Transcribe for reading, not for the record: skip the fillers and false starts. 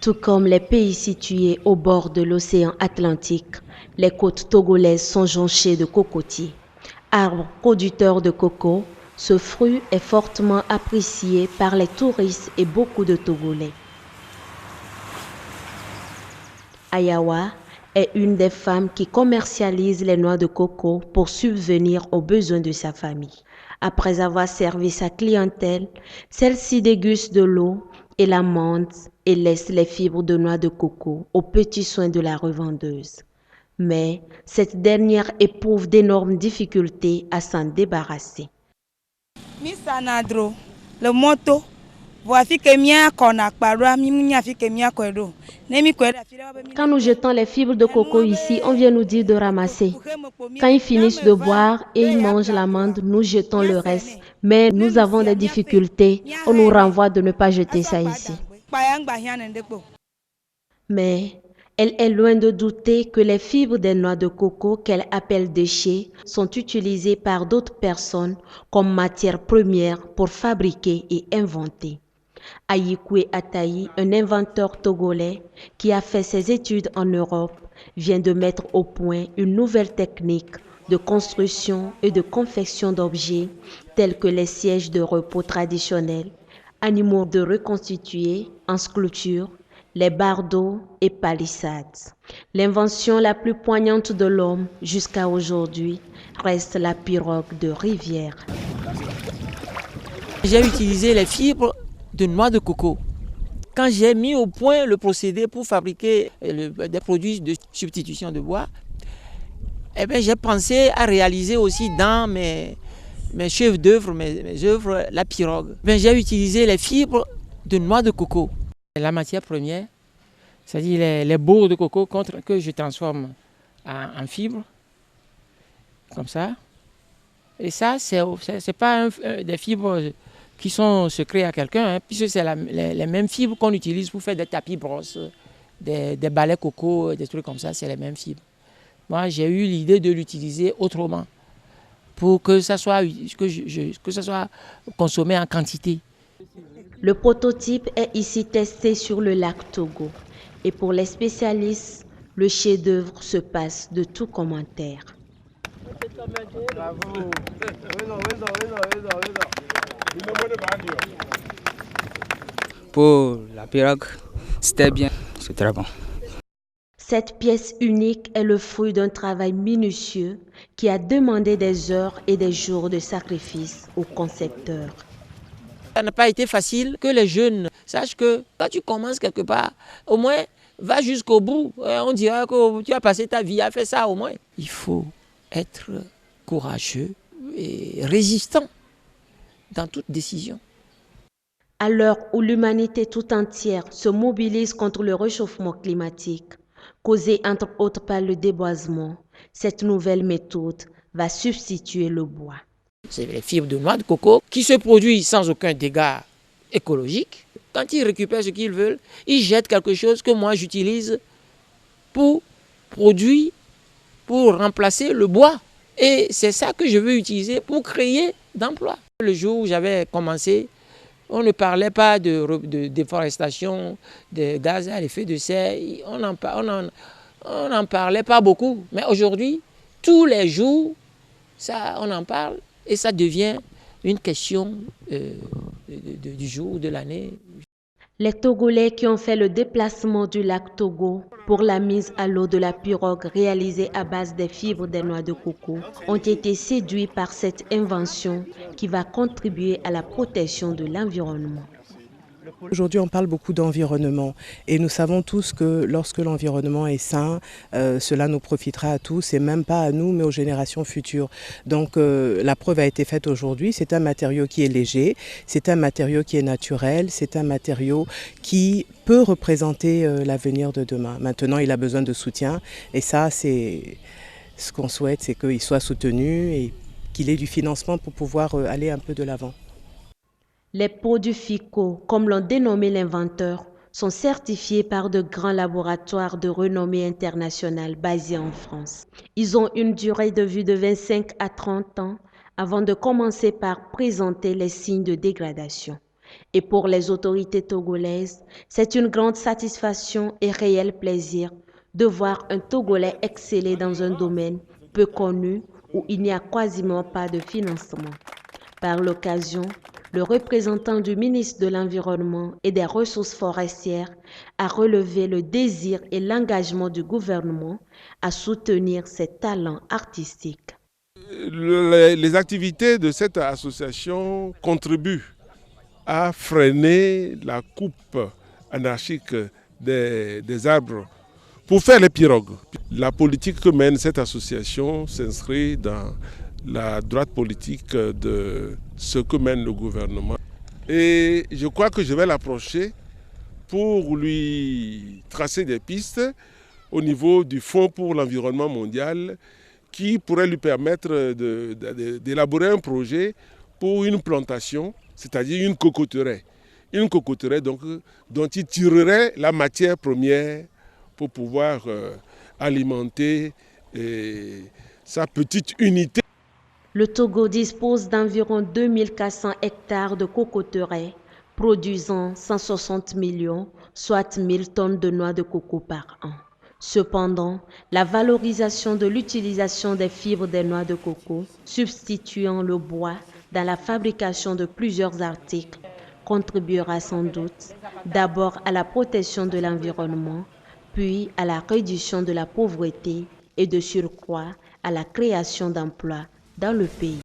Tout comme les pays situés au bord de l'océan Atlantique, les côtes togolaises sont jonchées de cocotiers. Arbre producteur de coco, ce fruit est fortement apprécié par les touristes et beaucoup de Togolais. Ayawa est une des femmes qui commercialise les noix de coco pour subvenir aux besoins de sa famille. Après avoir servi sa clientèle, celle-ci déguste de l'eau et l'amande et laisse les fibres de noix de coco aux petits soins de la revendeuse. Mais cette dernière éprouve d'énormes difficultés à s'en débarrasser. Le moto. Quand nous jetons les fibres de coco ici, on vient nous dire de ramasser. Quand ils finissent de boire et ils mangent l'amande, nous jetons le reste. Mais nous avons des difficultés. On nous renvoie de ne pas jeter ça ici. Mais elle est loin de douter que les fibres des noix de coco qu'elle appelle déchets sont utilisées par d'autres personnes comme matière première pour fabriquer et inventer. Ayikwe Atayi, un inventeur togolais qui a fait ses études en Europe, vient de mettre au point une nouvelle technique de construction et de confection d'objets tels que les sièges de repos traditionnels, animaux de reconstituer en sculpture, les bardeaux et palissades. L'invention la plus poignante de l'homme jusqu'à aujourd'hui reste la pirogue de rivière. J'ai utilisé les fibres de noix de coco. Quand j'ai mis au point le procédé pour fabriquer des produits de substitution de bois, j'ai pensé à réaliser aussi dans mes chefs d'œuvre, mes œuvres, la pirogue. J'ai utilisé les fibres de noix de coco. La matière première, c'est-à-dire les bourres de coco que je transforme en fibres, comme ça. Et ça, c'est pas des fibres qui sont secrets à quelqu'un, puisque c'est les mêmes fibres qu'on utilise pour faire des tapis brosses, des balais coco, des trucs comme ça, c'est les mêmes fibres. Moi, j'ai eu l'idée de l'utiliser autrement, pour que ça soit consommé en quantité. Le prototype est ici testé sur le lac Togo. Et pour les spécialistes, le chef-d'œuvre se passe de tout commentaire. Bravo. Pour la pirogue, c'était bien, c'est très bon. Cette pièce unique est le fruit d'un travail minutieux qui a demandé des heures et des jours de sacrifice aux concepteurs. Ça n'a pas été facile que les jeunes sachent que quand tu commences quelque part, au moins va jusqu'au bout. On dira que tu as passé ta vie à faire ça au moins. Il faut être courageux et résistant dans toute décision. À l'heure où l'humanité tout entière se mobilise contre le réchauffement climatique, causé entre autres par le déboisement, cette nouvelle méthode va substituer le bois. C'est les fibres de noix de coco qui se produisent sans aucun dégât écologique. Quand ils récupèrent ce qu'ils veulent, ils jettent quelque chose que moi j'utilise pour produire, pour remplacer le bois. Et c'est ça que je veux utiliser pour créer d'emplois. Le jour où j'avais commencé, on ne parlait pas de déforestation, de gaz à effet de serre, on n'en parlait pas beaucoup. Mais aujourd'hui, tous les jours, on en parle et ça devient une question du jour, de l'année. Les Togolais qui ont fait le déplacement du lac Togo pour la mise à l'eau de la pirogue réalisée à base des fibres des noix de coco ont été séduits par cette invention qui va contribuer à la protection de l'environnement. Aujourd'hui, on parle beaucoup d'environnement et nous savons tous que lorsque l'environnement est sain, cela nous profitera à tous et même pas à nous mais aux générations futures. Donc la preuve a été faite aujourd'hui, c'est un matériau qui est léger, c'est un matériau qui est naturel, c'est un matériau qui peut représenter l'avenir de demain. Maintenant, il a besoin de soutien et ça, c'est ce qu'on souhaite, c'est qu'il soit soutenu et qu'il ait du financement pour pouvoir aller un peu de l'avant. Les produits FICO, comme l'ont dénommé l'inventeur, sont certifiés par de grands laboratoires de renommée internationale basés en France. Ils ont une durée de vie de 25 à 30 ans avant de commencer par présenter les signes de dégradation. Et pour les autorités togolaises, c'est une grande satisfaction et réel plaisir de voir un Togolais exceller dans un domaine peu connu où il n'y a quasiment pas de financement. Par l'occasion, le représentant du ministre de l'Environnement et des Ressources forestières a relevé le désir et l'engagement du gouvernement à soutenir ces talents artistiques. Les activités de cette association contribuent à freiner la coupe anarchique des arbres pour faire les pirogues. La politique que mène cette association s'inscrit dans la droite politique de ce que mène le gouvernement. Et je crois que je vais l'approcher pour lui tracer des pistes au niveau du Fonds pour l'environnement mondial qui pourrait lui permettre d'élaborer un projet pour une plantation, c'est-à-dire une cocoterie. Une cocoterie donc, dont il tirerait la matière première pour pouvoir alimenter sa petite unité. Le Togo dispose d'environ 2400 hectares de cocoteraies, produisant 160 millions, soit 1000 tonnes de noix de coco par an. Cependant, la valorisation de l'utilisation des fibres des noix de coco, substituant le bois dans la fabrication de plusieurs articles, contribuera sans doute d'abord à la protection de l'environnement, puis à la réduction de la pauvreté et de surcroît à la création d'emplois dans le pays.